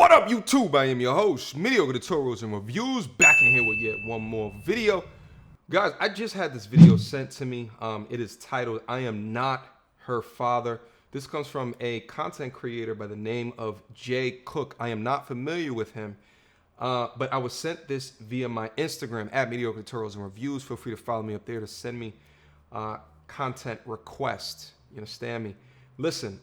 What up, YouTube? I am your host, Mediocre Tutorials and Reviews, back in here with yet one more video. Guys, I just had this video sent to me. It is titled, I Am Not Her Father. This comes from a content creator by the name of Jay Cook. I am not familiar with him, but I was sent this via my Instagram, at Mediocre Tutorials and Reviews. Feel free to follow me up there to send me content requests. You understand me? Listen,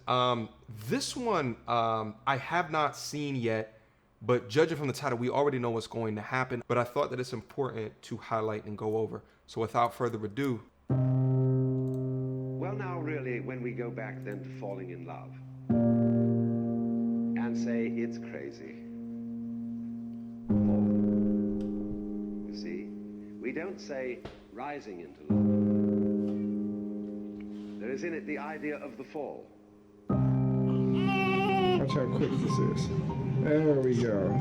this one I have not seen yet, but judging from the title, we already know what's going to happen. But I thought that it's important to highlight and go over. So without further ado. Well, now really, when we go back then to falling in love and say it's crazy. Fall. You see, we don't say rising into love. There is in it the idea of the fall. Watch how quick this is. There we go.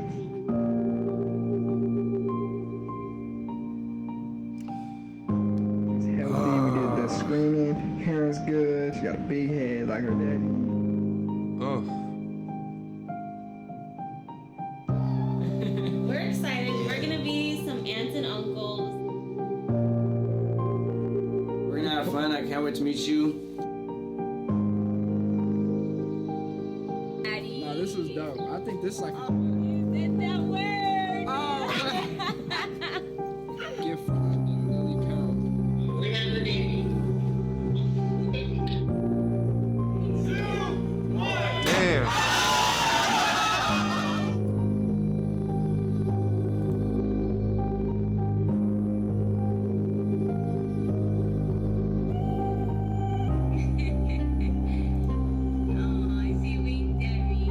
It's healthy. We did the screening. Hair's good. She got a big head like her daddy. We're excited. We're gonna be some aunts and uncles. We're gonna have fun. I can't wait to meet you. Daddy. Nah, this was dope. I think this is like a Said that word. gift from Lily Pound. Damn. Oh, I see wing Debbie.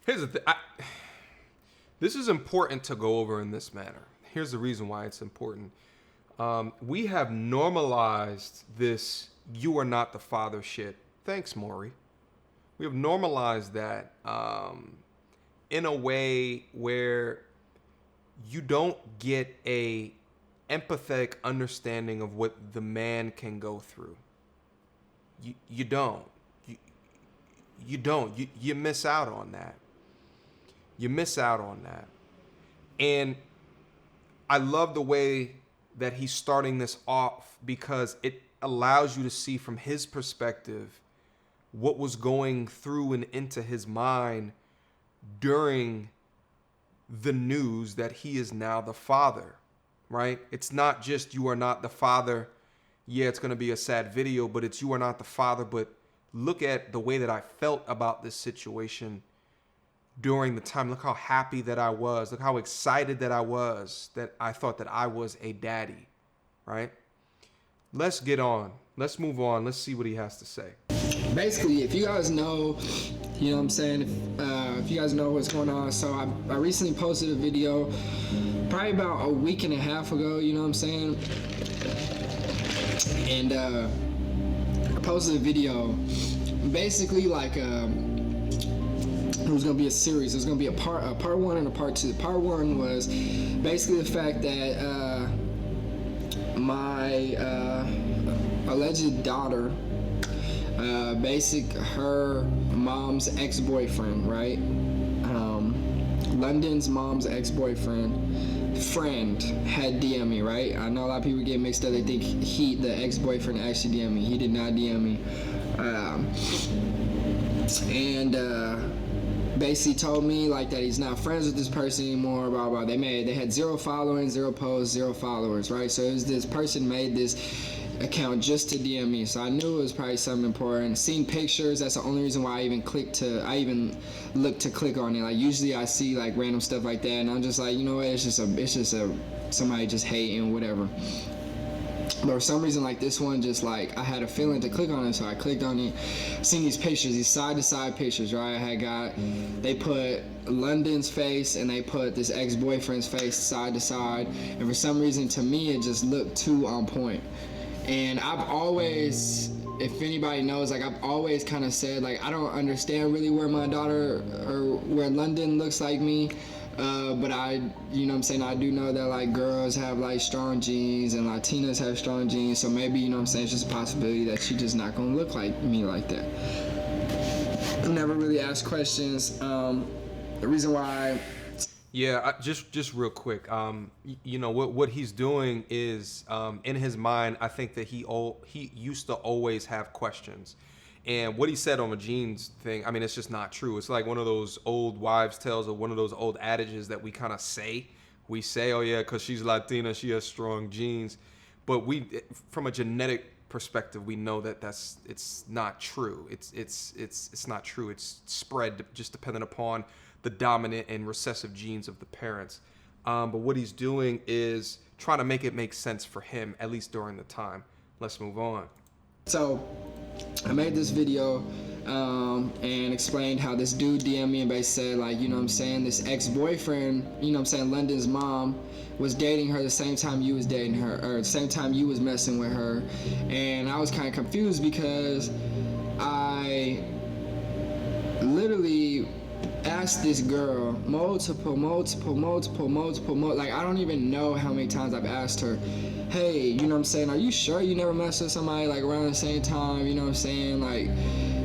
Here's the thing. This is important to go over in this manner. Here's the reason why it's important. We have normalized this "you are not the father" shit. Thanks, Maury. We have normalized that in a way where you don't get a empathetic understanding of what the man can go through. You don't. You don't. You miss out on that. You miss out on that. And I love the way that he's starting this off because it allows you to see from his perspective what was going through and into his mind during the news that he is now the father, right? It's not just "you are not the father." Yeah, it's going to be a sad video, but it's "you are not the father." But look at the way that I felt about this situation during the time. Look how happy that I was. Look how excited that I was, that I thought that I was a daddy, right? Let's get on. Let's move on. Let's see what he has to say. Basically, if you guys know, you know what I'm saying, if you guys know what's going on, so I recently posted a video probably about a week and a half ago, you know what I'm saying, and I posted a video basically like it was gonna be a series. It was gonna be a part one and a part two. Part one was basically the fact that my alleged daughter, her mom's ex-boyfriend, right? London's mom's ex-boyfriend friend had DM me, right? I know a lot of people get mixed up. They think the ex-boyfriend actually DM me. He did not DM me. Basically told me like that he's not friends with this person anymore, blah blah. They had 0 following, 0 posts, 0 followers, right? So it was this person made this account just to DM me, so I knew it was probably something important. Seen pictures, that's the only reason why I even looked to click on it. Like usually I see like random stuff like that and I'm just like, you know what, it's just somebody just hating, whatever. But for some reason, like this one, just like I had a feeling to click on it, so I clicked on it. Seen these pictures, these side-to-side pictures, right? They put London's face and they put this ex-boyfriend's face side to side, and for some reason, to me, it just looked too on point. And I've always, if anybody knows, like I've always kind of said, like I don't understand really where my daughter or where London looks like me. But you know what I'm saying, I do know that like girls have like strong genes and Latinas have strong genes, so maybe, you know what I'm saying, it's just a possibility that she just not gonna look like me like that. I've never really asked questions. The reason why. Yeah, just real quick. You know what he's doing is, in his mind, I think that he used to always have questions, and what he said on the genes thing, I mean, it's just not true. It's like one of those old wives' tales or one of those old adages that we kind of say. We say, oh yeah, because she's Latina, she has strong genes, but from a genetic perspective, we know that it's not true. It's not true. It's spread just depending upon the dominant and recessive genes of the parents. But what he's doing is trying to make it make sense for him, at least during the time. Let's move on. So I made this video and explained how this dude DM'd me and basically said, like, you know what I'm saying, this ex-boyfriend, you know what I'm saying, London's mom was dating her the same time you was dating her, or the same time you was messing with her. And I was kind of confused because I literally asked this girl multiple, like I don't even know how many times I've asked her, hey, you know what I'm saying, are you sure you never messed with somebody like around the same time, you know what I'm saying? Like,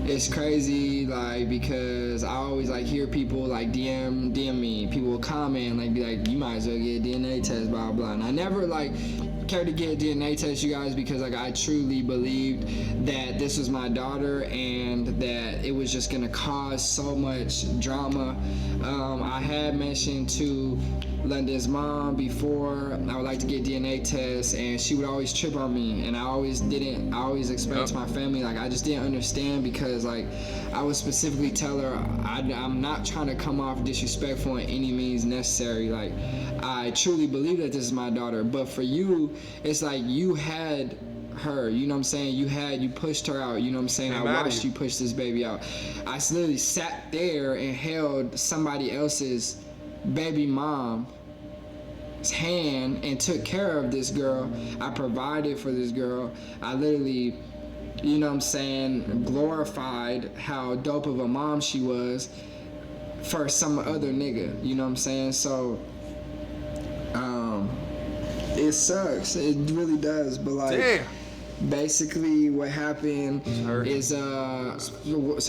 it's crazy, like, because I always like hear people like DM me, people will comment, like, be like, you might as well get a DNA test, blah blah, and I never like cared to get a DNA test, you guys, because like I truly believed that this was my daughter and that it was just gonna cause so much drama. I had mentioned to London's mom before I would like to get DNA tests, and she would always trip on me, and I always explained to my family, like, I just didn't understand, because like I would specifically tell her I'm not trying to come off disrespectful in any means necessary. Like, I truly believe that this is my daughter, but for you, it's like you had her, you know what I'm saying, you pushed her out, you know what I'm saying, I watched you push this baby out. I literally sat there and held somebody else's baby mom's hand and took care of this girl. I provided for this girl. I literally, you know what I'm saying, glorified how dope of a mom she was for some other nigga, you know what I'm saying? So it sucks, it really does, but like, damn. Basically what happened is so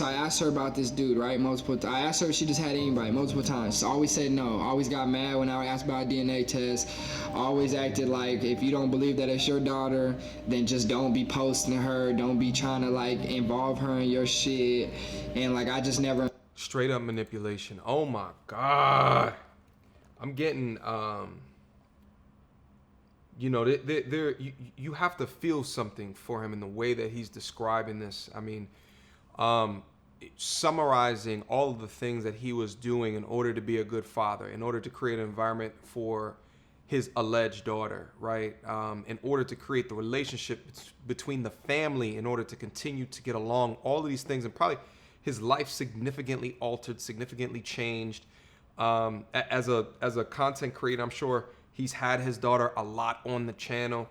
I asked her about this dude, right, I asked her if she just had anybody multiple times. She always said no, always got mad when I asked about a DNA test, always acted like if you don't believe that it's your daughter, then just don't be posting her, don't be trying to like involve her in your shit, and like I just never. Straight up manipulation. Oh my God, I'm getting you know, you have to feel something for him in the way that he's describing this. I mean, summarizing all of the things that he was doing in order to be a good father, in order to create an environment for his alleged daughter, right? In order to create the relationship between the family, in order to continue to get along, all of these things, and probably his life significantly altered, significantly changed. As a content creator, I'm sure he's had his daughter a lot on the channel.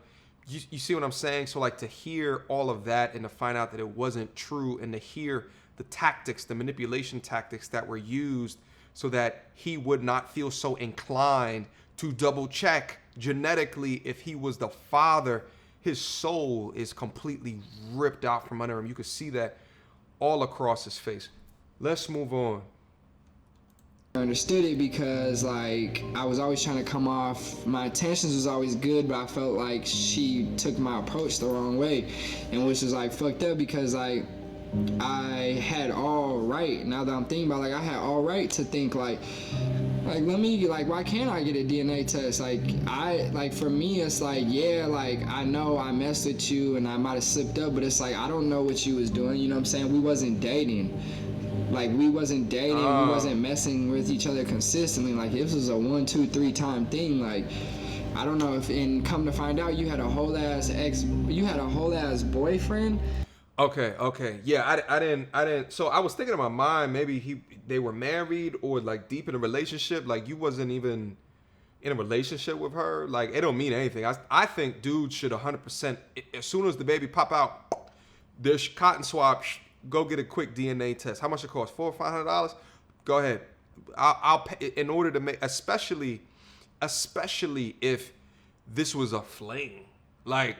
You see what I'm saying? So like, to hear all of that and to find out that it wasn't true, and to hear the tactics, the manipulation tactics that were used so that he would not feel so inclined to double check genetically if he was the father, his soul is completely ripped out from under him. You could see that all across his face. Let's move on. I understood it because like I was always trying to come off, my intentions was always good, but I felt like she took my approach the wrong way, and which is like fucked up, because like I had all right, now that I'm thinking about, like I had all right to think like let me, like, why can't I get a DNA test? Like for me, it's like, yeah, like I know I messed with you and I might have slipped up, but it's like I don't know what you was doing, you know what I'm saying? We wasn't dating. Like, we wasn't dating, we wasn't messing with each other consistently. Like, this was a 1, 2, 3 time thing. Like, I don't know if, and come to find out, you had a whole ass boyfriend. Okay. Yeah, I didn't. So I was thinking in my mind, maybe they were married or like deep in a relationship. Like, you wasn't even in a relationship with her. Like, it don't mean anything. I think dudes should 100%, as soon as the baby pop out, there's cotton swab. Go get a quick DNA test. How much it cost? $400 or $500? Go ahead. I'll pay in order to make, especially if this was a fling. Like,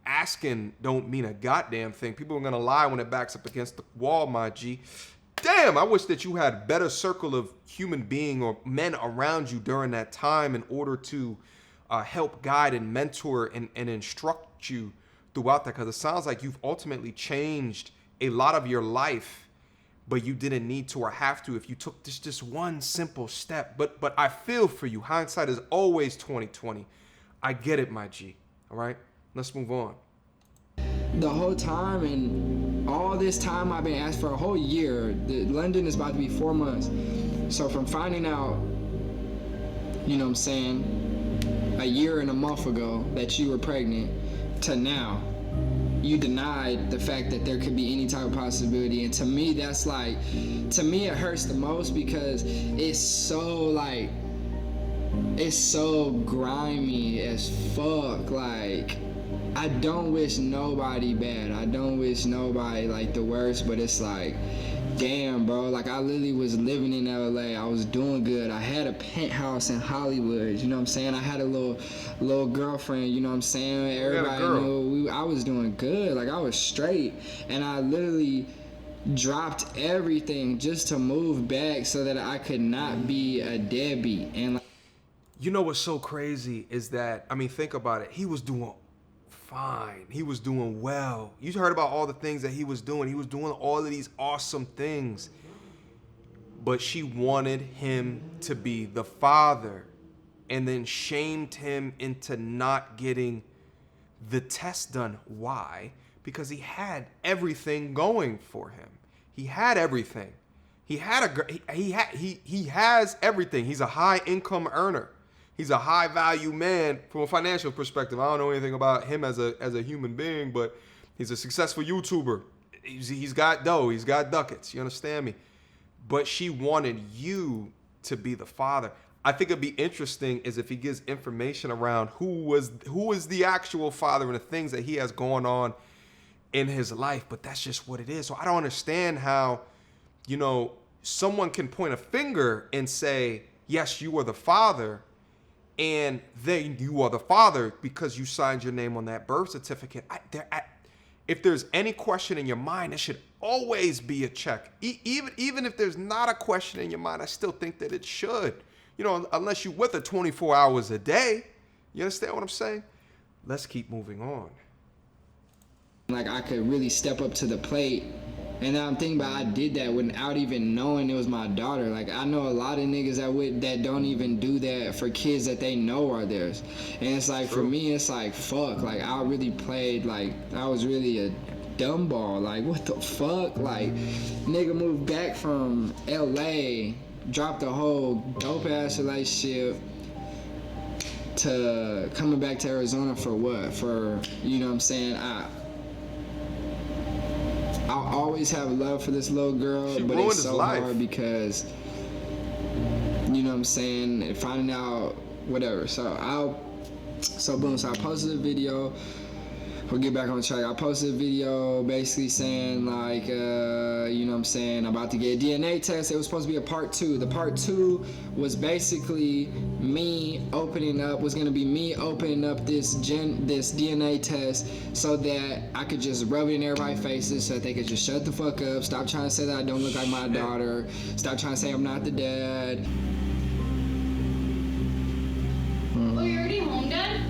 asking don't mean a goddamn thing. People are gonna lie when it backs up against the wall, my G. Damn, I wish that you had a better circle of human being or men around you during that time in order to help guide and mentor and instruct you throughout that, because it sounds like you've ultimately changed a lot of your life, but you didn't need to or have to if you took just one simple step. But I feel for you. Hindsight is always 20/20. I get it, my G. All right, let's move on. The whole time, and all this time I've been asked for a whole year. London is about to be 4 months. So from finding out, you know what I'm saying, a year and a month ago that you were pregnant to now, you denied the fact that there could be any type of possibility. And to me, that's like, to me it hurts the most because it's so like, it's so grimy as fuck. Like, I don't wish nobody bad. I don't wish nobody like the worst, but it's like, damn, bro. Like, I literally was living in LA. I was doing good. I had a penthouse in Hollywood. You know what I'm saying? I had a little girlfriend. You know what I'm saying? Everybody knew I was doing good. Like, I was straight, and I literally dropped everything just to move back so that I could not be a deadbeat. And like, you know what's so crazy is that, I mean, think about it. He was doing fine. He was doing well. You heard about all the things that he was doing. He was doing all of these awesome things. But she wanted him to be the father and then shamed him into not getting the test done. Why? Because he had everything going for him. He had everything. He has everything. He's a high income earner. He's a high value man from a financial perspective. I don't know anything about him as a human being, but he's a successful YouTuber. He's got dough. He's got ducats. You understand me? But she wanted you to be the father. I think it'd be interesting is if he gives information around who is the actual father and the things that he has going on in his life. But that's just what it is. So I don't understand how, you know, someone can point a finger and say, yes, you are the father, and then you are the father because you signed your name on that birth certificate. If there's any question in your mind, it should always be a check. Even if there's not a question in your mind, I still think that it should. You know, unless you're with her 24 hours a day. You understand what I'm saying? Let's keep moving on. like I could really step up to the plate. And now I'm thinking about I did that without even knowing it was my daughter. Like, I know a lot of niggas that don't even do that for kids that they know are theirs. And it's like, for me, it's like, fuck. Like, I really played, like, I was really a dumb ball. Like, what the fuck? Like, nigga moved back from LA, dropped a whole dope-ass relationship, to coming back to Arizona for what? For, you know what I'm saying? I'll always have love for this little girl, but it's so hard because, you know what I'm saying, finding out whatever. So I posted a video. We'll get back on track. I posted a video basically saying like, you know what I'm saying, I'm about to get a DNA test. It was supposed to be a part 2. The part 2 was basically was gonna be me opening up this DNA test so that I could just rub it in everybody's faces so that they could just shut the fuck up, stop trying to say that I don't look like my daughter, stop trying to say I'm not the dad. Oh, you're already home, Dad?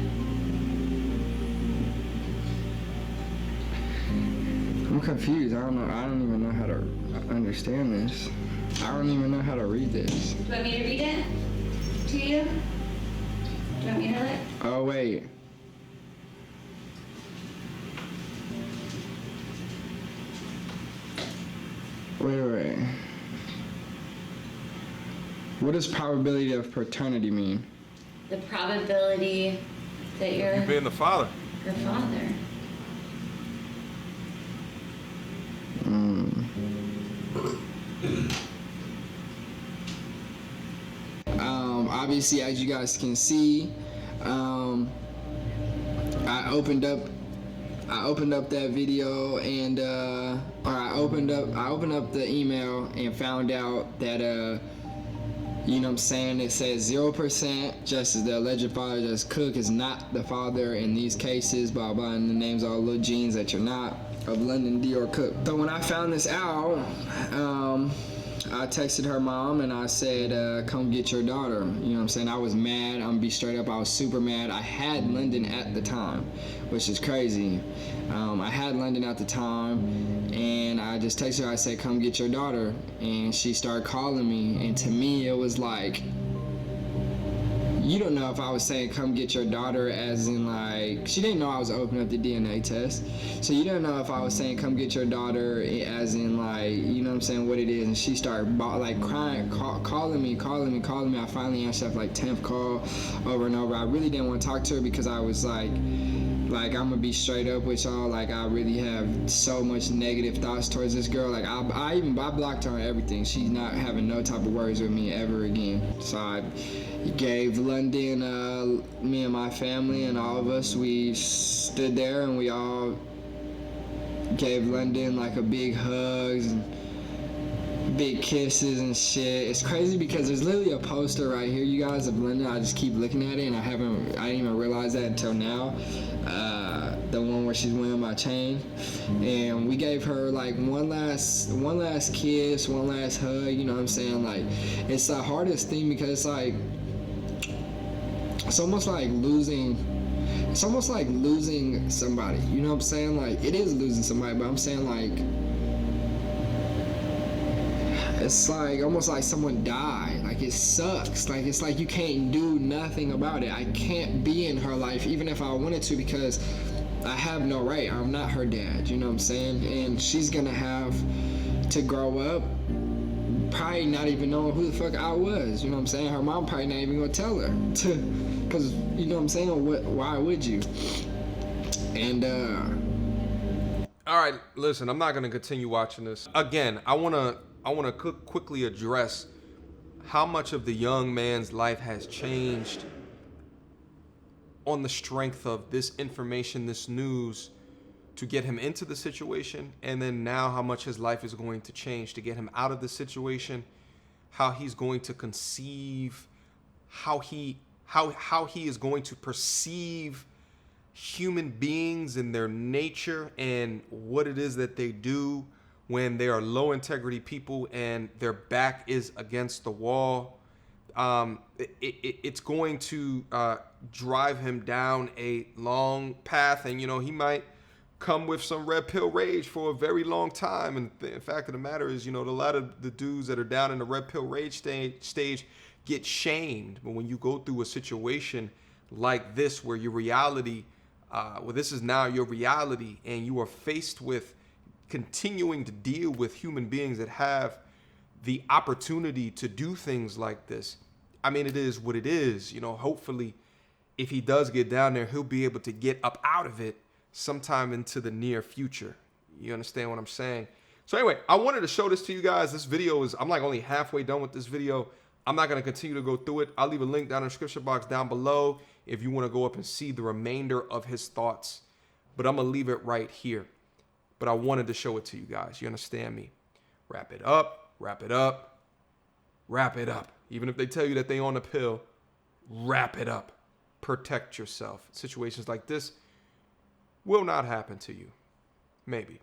I'm confused. I don't know. I don't even know how to understand this. I don't even know how to read this. Do you want me to read it to you? Do you want me to look? Oh, wait. Wait. What does probability of paternity mean? The probability that you're You being the father. your father. Obviously, as you guys can see, I opened up that video and I opened up the email and found out that You know what I'm saying? It says 0%, just as the alleged father, just Cook, is not the father in these cases, blah, blah, and the names all little genes that you're not, of London D. or Cook. So when I found this out, I texted her mom and I said, come get your daughter. You know what I'm saying? I was mad. I'm gonna be straight up. I was super mad. I had London at the time, which is crazy. I had London at the time, and I just texted her. I said, come get your daughter. And she started calling me. And to me, it was like, you don't know if I was saying come get your daughter as in like, she didn't know I was opening up the DNA test. So you don't know if I was saying come get your daughter as in like, you know what I'm saying, what it is. And she started like crying, calling me. I finally answered after like 10th call over and over. I really didn't want to talk to her because I was like I'm gonna be straight up with y'all. Like, I really have so much negative thoughts towards this girl. Like, I blocked her on everything. She's not having no type of words with me ever again. So I gave London, me and my family and all of us, we stood there and we all gave London like a big hugs and big kisses and shit. It's crazy because there's literally a poster right here, you guys, of London. I just keep looking at it and I didn't even realize that until now. The one where she's wearing my chain, and we gave her like one last kiss, one last hug. You know what I'm saying? Like, it's the hardest thing because it's like, it's almost like losing somebody. You know what I'm saying? Like, it is losing somebody, but I'm saying like, it's like almost like someone died. Like, it sucks. Like, it's like you can't do nothing about it. I can't be in her life even if I wanted to because I have no right. I'm not her dad. You know what I'm saying? And she's gonna have to grow up probably not even knowing who the fuck I was. You know what I'm saying? Her mom probably not even gonna tell her. Because, you know what I'm saying? Why would you? And All right, listen, I'm not gonna continue watching this. Again, I wanna quickly address how much of the young man's life has changed on the strength of this information, this news, to get him into the situation, and then now how much his life is going to change to get him out of the situation, how he's going to conceive, how he is going to perceive human beings and their nature and what it is that they do when they are low integrity people and their back is against the wall. It's going to drive him down a long path, and he might come with some red pill rage for a very long time. And the fact of the matter is, a lot of the dudes that are down in the red pill rage stage get shamed. But when you go through a situation like this, where your reality, this is now your reality, and you are faced with continuing to deal with human beings that have the opportunity to do things like this. I mean, it is what it is. Hopefully, if he does get down there, he'll be able to get up out of it sometime into the near future. You understand what I'm saying? So anyway, I wanted to show this to you guys. This video I'm like only halfway done with this video. I'm not going to continue to go through it. I'll leave a link down in the description box down below if you want to go up and see the remainder of his thoughts. But I'm going to leave it right here. But I wanted to show it to you guys. You understand me? Wrap it up, wrap it up, wrap it up. Even if they tell you that they on a pill, wrap it up. Protect yourself. Situations like this will not happen to you. Maybe.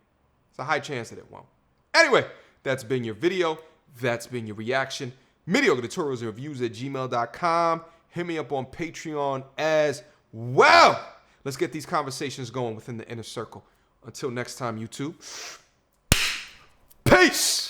It's a high chance that it won't. Anyway, that's been your video. That's been your reaction. Mediocre tutorials and reviews at gmail.com. Hit me up on Patreon as well. Let's get these conversations going within the inner circle. Until next time, YouTube. Peace!